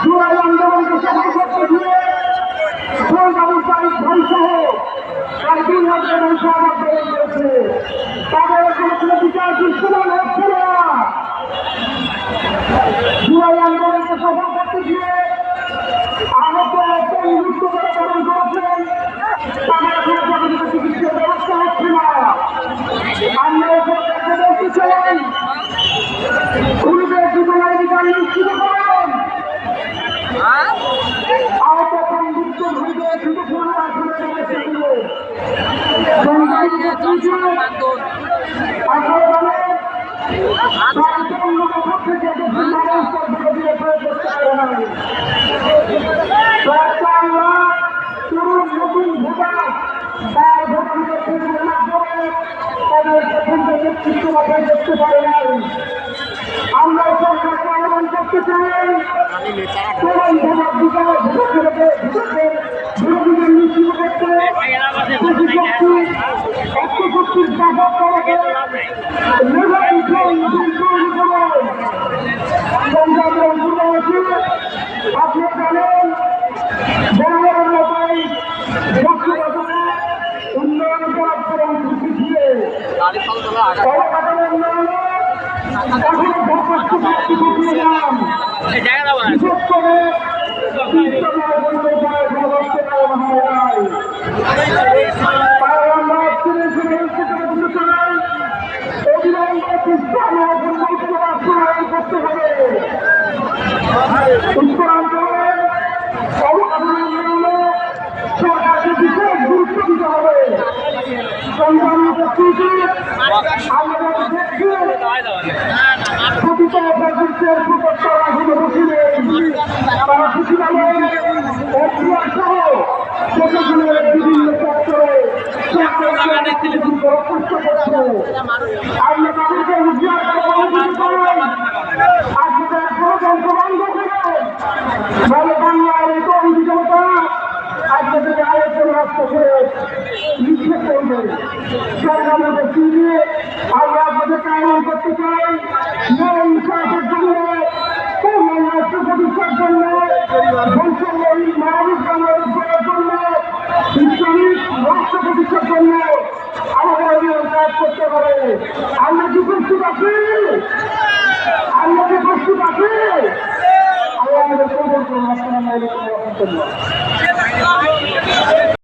জুলাই আন্দোলনকে সফল করতে গিয়ে প্রায় 2,000 মানুষ আঘাত করেছে। তাদের কোনো বিচার দৃশ্যমান হচ্ছে না। জুলাই আন্দোলনকে সফল করতে গিয়ে আহত মৃত্যু বরণ করেছেন, তাদের কোনো প্রকৃত চিকিৎসার ব্যবস্থা হচ্ছে না। আমরা সরকারকে বলতে চাই, খুনিদের জীবনের অধিকার নিশ্চিত করেন। আহত মৃত্যু হইতে শুধু খুনি আসলে দেখতে পারে নাই। আমরা সরকারকে আহ্বান করতে চাই, বিরোধীদের নিশ্চিত করতে শক্তির ব্যাপক করাকে আপনি জানেন জনগণের মতোই উন্নয়ন করার দিয়ে বিশেষ করে করতে হবে। উত্তরাঞ্চলে সরকারকে বিশেষ গুরুত্ব দিতে হবে। সংগ্রামী উপস্থিতি আমাদের দেখছি প্রতিটা প্রযুক্তির প্রকল্পরা এখনো বসে নেই। তারা কিছুভাবে সহ প্রশাসনের বিভিন্ন দপ্তরে কষ্ট করছে। আমরা তাদেরকে হুঁশিয়ার আপনাদের ষড়যন্ত্র বন্ধ করেন, নাহলে বাংলার এই তরুণী জনতা আপনাদের আয়োজন নষ্ট করে নিক্ষেপ করবে। সরকারের ব্যক্তি দিয়ে আমরা আপনাদেরকে আহ্বান করতে চাই, ইনসাফের জন্য, কল্যাণ রাষ্ট্র প্রতিষ্ঠার জন্য, বৈষম্যহীন মানবিক বাংলাদেশ করার জন্য, ইসলামিক রাষ্ট্র প্রতিষ্ঠার জন্য আমাদের অভিযান কাজ করতে হবে। আমরা কি প্রস্তুত আছি? আমরা কি প্রস্তুত আছি? আল্লাহ আমাদের কবুল করুন। আসসালামু আলাইকুম ওয়া রাহমাতুল্লাহ।